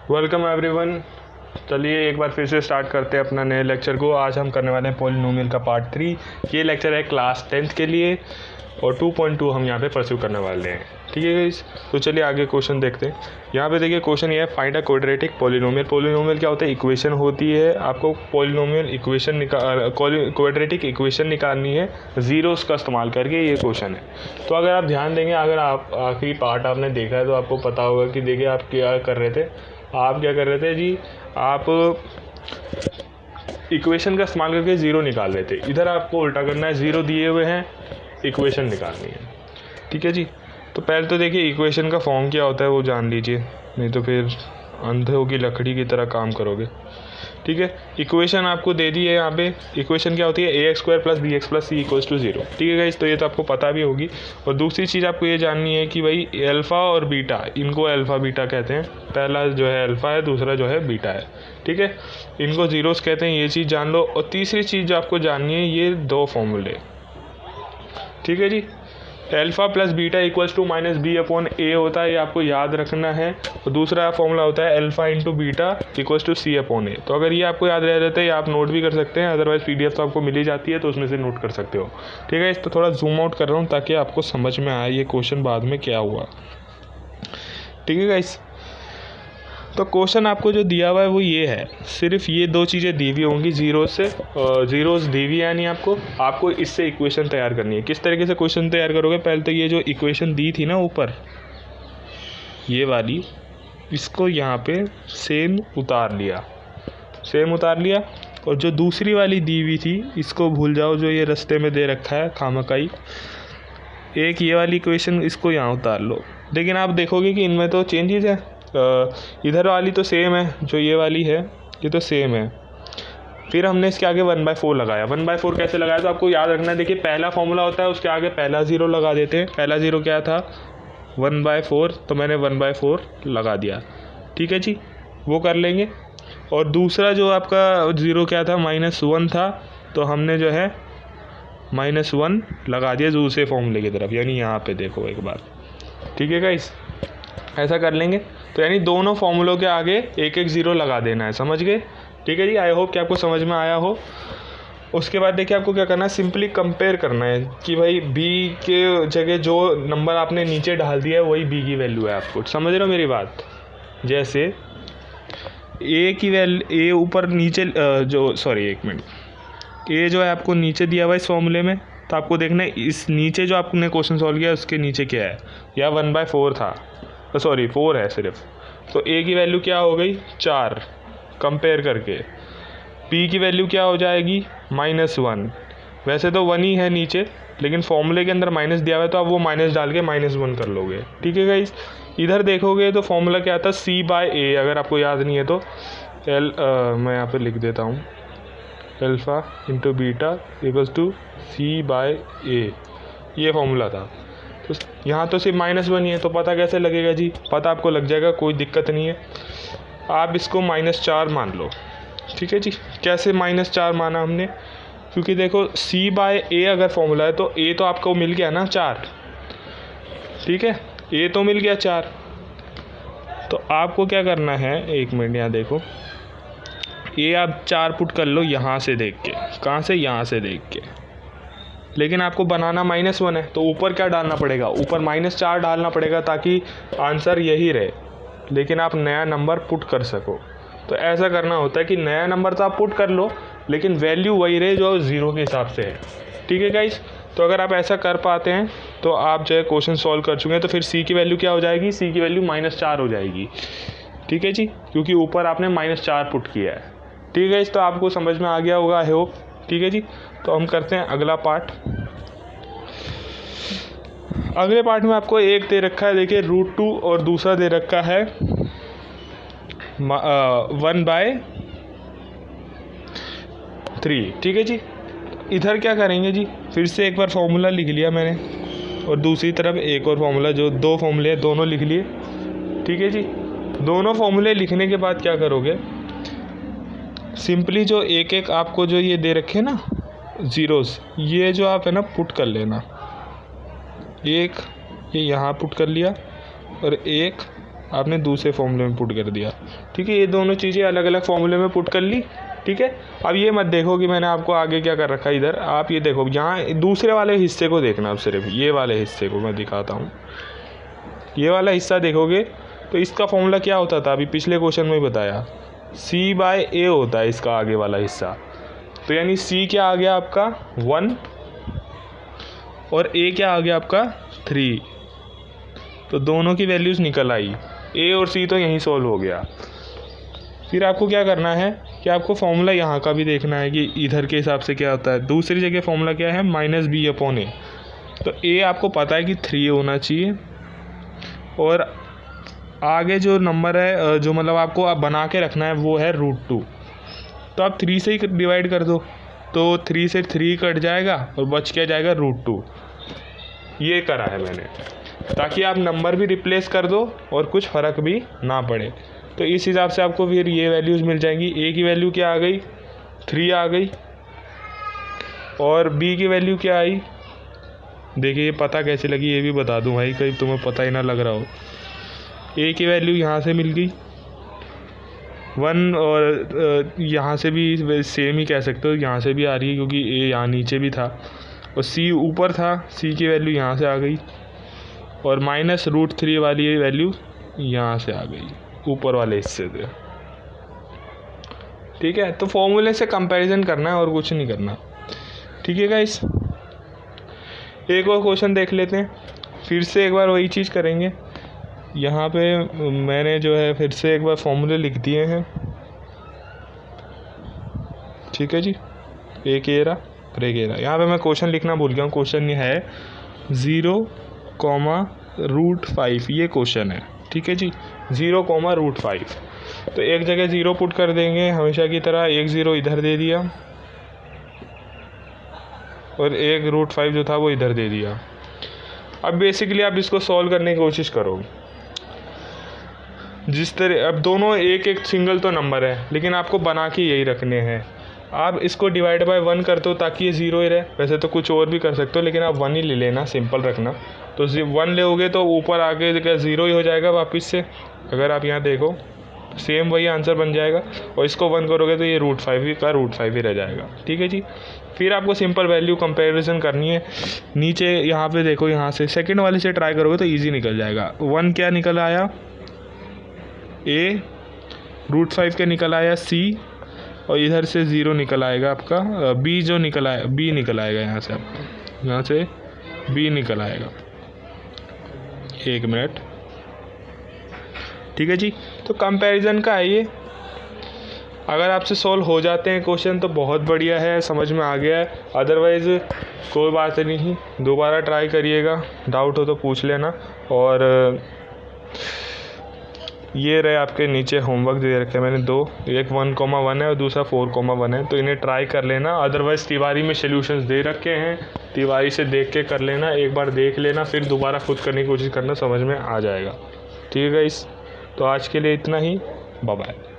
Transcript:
Welcome everyone. चलिए एक बार फिर से स्टार्ट करते हैं अपना नए लेक्चर को। आज हम करने वाले हैं पॉलिनोमियल का पार्ट 3। ये लेक्चर है क्लास 10th के लिए और 2.2 हम यहाँ पे परस्यू करने वाले हैं। ठीक है गाइस, तो चलिए आगे क्वेश्चन देखते हैं। यहाँ पे देखिए क्वेश्चन ये है, find a quadratic polynomial. Polynomial क्या होता है? इक्वेशन होती है। आपको पॉलिनोमियल इक्वेशन क्वाड्रेटिक इक्वेशन निकालनी है जीरोस का इस्तेमाल करके। ये क्वेश्चन है। तो अगर आप ध्यान देंगे, अगर आप आखिरी पार्ट आपने देखा है तो आपको पता होगा कि देखिए आप क्या कर रहे थे। आप क्या कर रहे थे जी, आप इक्वेशन का इस्तेमाल करके ज़ीरो निकाल रहे थे। इधर आपको उल्टा करना है, ज़ीरो दिए हुए हैं, इक्वेशन निकालनी है। ठीक है जी। तो पहले तो देखिए इक्वेशन का फॉर्म क्या होता है वो जान लीजिए, नहीं तो फिर अंधों की लकड़ी की तरह काम करोगे। ठीक है, इक्वेशन आपको दे दी है यहाँ पे। इक्वेशन क्या होती है? ax² + bx + c = 0। ठीक है गाइस, तो ये तो आपको पता भी होगी। और दूसरी चीज़ आपको ये जाननी है कि भाई अल्फ़ा और बीटा, इनको अल्फ़ा बीटा कहते हैं। पहला जो है अल्फ़ा है, दूसरा जो है बीटा है। ठीक है, इनको ज़ीरोस कहते हैं, ये चीज़ जान लो। और तीसरी चीज़ जो आपको जाननी है, ये दो फॉर्मूले। ठीक है जी, अल्फ़ा + बीटा = -b/a होता है, ये आपको याद रखना है। और दूसरा फॉर्मूला होता है अल्फ़ा × बीटा = c/a। तो अगर ये आपको याद रह जाता है, आप नोट भी कर सकते हैं, अदरवाइज़ PDF तो आपको मिल ही जाती है, तो उसमें से नोट कर सकते हो। ठीक है, इस पर थोड़ा जूम आउट कर रहा हूँ ताकि आपको समझ में आए ये क्वेश्चन बाद में क्या हुआ। ठीक है गाइस, तो क्वेश्चन आपको जो दिया हुआ है वो ये है, सिर्फ ये दो चीज़ें दी हुई होंगी ज़ीरोस दी हुई, यानी आपको इससे इक्वेशन तैयार करनी है। किस तरीके से क्वेश्चन तैयार करोगे? पहले तो ये जो इक्वेशन दी थी ना ऊपर, ये वाली, इसको यहाँ पे सेम उतार लिया। और जो दूसरी वाली दी हुई थी इसको भूल जाओ, जो ये रास्ते में दे रखा है खामखाई। एक ये वाली इक्वेशन, इसको यहाँ उतार लो। लेकिन आप देखोगे कि इनमें तो चेंजेस है। इधर वाली तो सेम है, जो ये वाली है ये तो सेम है। फिर हमने इसके आगे 1/4 लगाया। 1/4 कैसे लगाया? तो आपको याद रखना है, देखिए पहला फॉर्मूला होता है, उसके आगे पहला ज़ीरो लगा देते हैं। पहला ज़ीरो क्या था? 1/4, तो मैंने 1/4 लगा दिया। ठीक है जी, वो कर लेंगे। और दूसरा जो आपका ज़ीरो क्या था? -1 था, तो हमने जो है -1 लगा दिया दूसरे फॉर्मूले की तरफ, यानी यहाँ पे देखो एक बार। ठीक है गाइस, ऐसा कर लेंगे। तो यानी दोनों फॉर्मूलों के आगे एक एक ज़ीरो लगा देना है, समझ गए? ठीक है जी, आई होप कि आपको समझ में आया हो। उसके बाद देखिए आपको क्या करना है, सिंपली कंपेयर करना है कि भाई b के जगह जो नंबर आपने नीचे डाल दिया है वही b की वैल्यू है। आपको समझ रहे हो मेरी बात? जैसे a की वैल्यू, a ऊपर नीचे एक मिनट, a जो है आपको नीचे दिया हुआ है इस फॉर्मूले में, तो आपको देखना है इस नीचे जो आपने क्वेश्चन सॉल्व किया उसके नीचे क्या है। या 1/4 था, 4 है सिर्फ, तो a की वैल्यू क्या हो गई? 4। कंपेयर करके p की वैल्यू क्या हो जाएगी? -1। वैसे तो 1 ही है नीचे, लेकिन फॉर्मूले के अंदर माइनस दिया हुआ है, तो आप वो माइनस डाल के -1 कर लोगे। ठीक है गाइस, इधर देखोगे तो फॉर्मूला क्या आता है? c/a। अगर आपको याद नहीं है तो मैं यहाँ पे लिख देता हूँ, अल्फ़ा × बीटा = c/a, ये फॉर्मूला था। तो यहाँ तो सिर्फ -1 ही है, तो पता कैसे लगेगा जी? पता आपको लग जाएगा, कोई दिक्कत नहीं है। आप इसको -4 मान लो। ठीक है जी, कैसे -4 माना हमने? क्योंकि देखो c/a अगर फॉर्मूला है तो a तो आपको मिल गया ना 4। ठीक है, a तो मिल गया 4। तो आपको क्या करना है, एक मिनट यहाँ देखो, a आप 4 पुट कर लो यहाँ से देख के। कहाँ से? यहाँ से देख के। लेकिन आपको बनाना -1 है, तो ऊपर क्या डालना पड़ेगा? ऊपर -4 डालना पड़ेगा, ताकि आंसर यही रहे, लेकिन आप नया नंबर पुट कर सको। तो ऐसा करना होता है कि नया नंबर तो आप पुट कर लो, लेकिन वैल्यू वही रहे जो ज़ीरो के हिसाब से है। ठीक है गाइस, तो अगर आप ऐसा कर पाते हैं तो आप जो है क्वेश्चन सॉल्व कर चुके हैं। तो फिर c की वैल्यू क्या हो जाएगी? c की वैल्यू -4 हो जाएगी। ठीक है जी, क्योंकि ऊपर आपने -4 पुट किया है। ठीक है गाइस, तो आपको समझ में आ गया होगा, आई होप। ठीक है जी, तो हम करते हैं अगला पार्ट। अगले पार्ट में आपको एक दे रखा है, देखिए √2, और दूसरा दे रखा है 1/3। ठीक है जी, इधर क्या करेंगे जी, फिर से एक बार फॉर्मूला लिख लिया मैंने, और दूसरी तरफ एक और फॉर्मूला, जो दो फॉर्मूले हैं दोनों लिख लिए। ठीक है जी, दोनों फॉर्मूले लिखने के बाद क्या करोगे, सिंपली जो एक एक आपको जो ये दे रखे ना ज़ीरोस, ये जो आप है ना पुट कर लेना। एक ये यहाँ पुट कर लिया, और एक आपने दूसरे फॉर्मूले में पुट कर दिया। ठीक है, ये दोनों चीज़ें अलग अलग फॉर्मूले में पुट कर ली। ठीक है, अब ये मत देखो कि मैंने आपको आगे क्या कर रखा है इधर, आप ये देखो यहाँ दूसरे वाले हिस्से को देखना। अब सिर्फ ये वाले हिस्से को मैं दिखाता हूँ। ये वाला हिस्सा देखोगे तो इसका फॉर्मूला क्या होता था, अभी पिछले क्वेश्चन में ही बताया, C/A होता है इसका आगे वाला हिस्सा। तो यानी C क्या आ गया आपका 1 और A क्या आ गया आपका 3। तो दोनों की वैल्यूज़ निकल आई, A और C तो यहीं सॉल्व हो गया। फिर आपको क्या करना है कि आपको फॉर्मूला यहाँ का भी देखना है कि इधर के हिसाब से क्या होता है। दूसरी जगह फॉर्मूला क्या है, -B/A। तो A आपको पता है कि 3 होना चाहिए, और आगे जो नंबर है जो मतलब आपको आप बना के रखना है वो है √2। तो आप 3 से ही डिवाइड कर दो, तो 3 से 3 कट जाएगा और बच क्या जाएगा √2। ये करा है मैंने ताकि आप नंबर भी रिप्लेस कर दो और कुछ फ़र्क भी ना पड़े। तो इस हिसाब से आपको फिर ये वैल्यूज़ मिल जाएंगी। A की वैल्यू क्या आ गई, 3 आ गई, और B की वैल्यू क्या आई। देखिए ये पता कैसे लगी ये भी बता दूं भाई, कहीं तुम्हें पता ही ना लग रहा हो। A की वैल्यू यहाँ से मिल गई 1, और यहाँ से भी सेम ही कह सकते हो, यहाँ से भी आ रही है क्योंकि A यहाँ नीचे भी था और C ऊपर था। C की वैल्यू यहाँ से आ गई, और -√3 वाली वैल्यू यहाँ से आ गई ऊपर वाले हिस्से से। ठीक है, तो फॉर्मूले से कंपैरिजन करना है और कुछ नहीं करना। ठीक है गाइस, एक और क्वेश्चन देख लेते हैं। फिर से एक बार वही चीज़ करेंगे। यहाँ पे मैंने जो है फिर से एक बार फॉर्मूले लिख दिए हैं। ठीक है जी, एक ये रहा और एक ये रहा। यहाँ पे मैं क्वेश्चन लिखना भूल गया हूँ। क्वेश्चन ये है 0,√5 ये क्वेश्चन है। ठीक है जी, 0,√5। तो एक जगह 0 पुट कर देंगे हमेशा की तरह, एक 0 इधर दे दिया और एक √5 जो था वो इधर दे दिया। अब बेसिकली आप इसको सॉल्व करने की कोशिश करो जिस तरह, अब दोनों एक एक सिंगल तो नंबर है लेकिन आपको बना के यही रखने हैं। आप इसको डिवाइड बाय 1 कर दो ताकि ये 0 ही रहे। वैसे तो कुछ और भी कर सकते हो लेकिन आप 1 ही ले लेना, सिंपल रखना। तो 1 लोगे तो ऊपर आके क्या 0 ही हो जाएगा वापस से। अगर आप यहाँ देखो सेम वही आंसर बन जाएगा, और इसको 1 करोगे तो ये √5 का √5 ही रह जाएगा। ठीक है जी, फिर आपको सिंपल वैल्यू कंपैरिजन करनी है। नीचे यहाँ पे देखो, यहाँ से सेकंड वाले से ट्राई करोगे तो इजी निकल जाएगा। 1 क्या निकल आया A, √5 के निकल आया C, और इधर से 0 निकल आएगा आपका B। जो निकल आया B निकल आएगा यहाँ से, आपका यहाँ से B निकल आएगा। 1 मिनट। ठीक है जी, तो कंपैरिजन का है ये। अगर आपसे सॉल्व हो जाते हैं क्वेश्चन तो बहुत बढ़िया है, समझ में आ गया है। अदरवाइज़ कोई बात नहीं, दोबारा ट्राई करिएगा, डाउट हो तो पूछ लेना। और ये रहे आपके नीचे होमवर्क दे रखे मैंने 2, एक 1,1 है और दूसरा 4,1 है, तो इन्हें ट्राई कर लेना। अदरवाइज़ तिवारी में सॉल्यूशंस दे रखे हैं, तिवारी से देख के कर लेना। एक बार देख लेना फिर दोबारा खुद करने की कोशिश करना, समझ में आ जाएगा। ठीक है गाइस, तो आज के लिए इतना ही, बाय बाय।